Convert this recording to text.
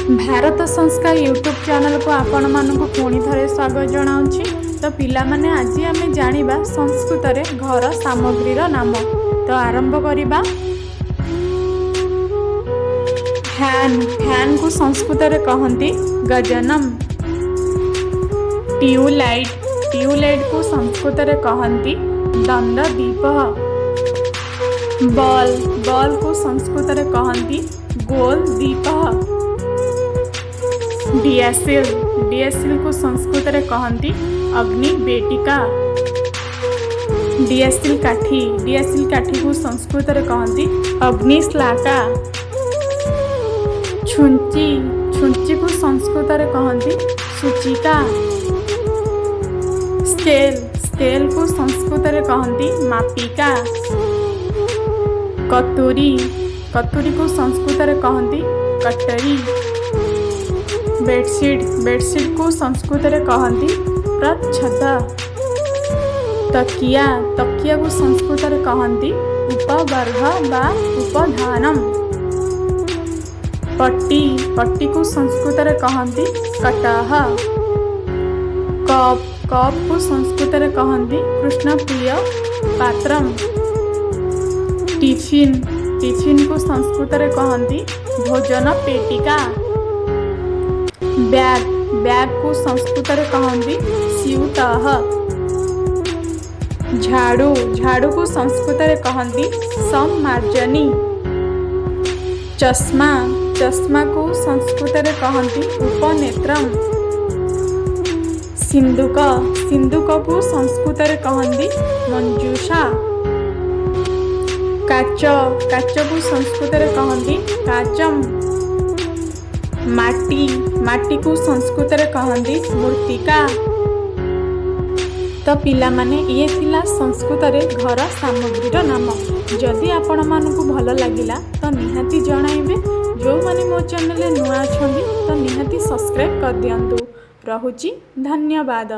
भारत संस्कार YouTube channel को आपण मानक पुणी थे स्वागत जनाऊँगी। तो पिला माने आज आम जाना संस्कृत रे घर सामग्रीर नाम। तो आरंभ करवा। फैन फैन को संस्कृत रे कहती गजनम। ट्यूबलाइट ट्यूबलाइट को संस्कृत रे कहती दंडदीप। बॉल बॉल को संस्कृत रे कहती गोल दीप। डीएसएल डीएसएल को संस्कृत रे कहती अग्नि बेटिका। डीएसएल काठी को संस्कृत रे कहती अग्निश्लाका। छुंची छुंची को संस्कृत रे कहती सूचिका। स्केल स्केल को संस्कृत रे कहती मापिका। कतुरी कतुरी को संस्कृत रे कहती कटरी। बेडशीट बेडशीट को संस्कृत रे कहती प्रच्छद। तकिया तकिया को संस्कृत रे कहती उपवर्ग बा उपधानम। पट्टी पट्टी को संस्कृत रे कहती कटह। कप कप को संस्कृत रे कहती कृष्णप्रिय पात्रम। टिफिन टिफिन को संस्कृत रे कहती भोजन पेटिका। बैग बैग को संस्कृत रे कहती स्यूतः। झाड़ू झाड़ू को संस्कृत रे कहती सम्मार्जनी। चश्मा चश्मा को संस्कृत रे कहती उपनेत्रम। सिंदूक सिंदूक को संस्कृत रे कहती मंजूषा। काच काच को संस्कृत रे कहती काचम। माटी माटी को संस्कृत रे कहती मूर्तिका। तो पिला माने ये थिला संस्कृत रे घर सामग्रीर नाम। जदि आपण मानकु भल लागिला तो निहाती जणाइबे। जो माने मो चैनल नुआ अछंदी तो निहाती सब्सक्राइब कर दियंतु। रहुची धन्यवाद।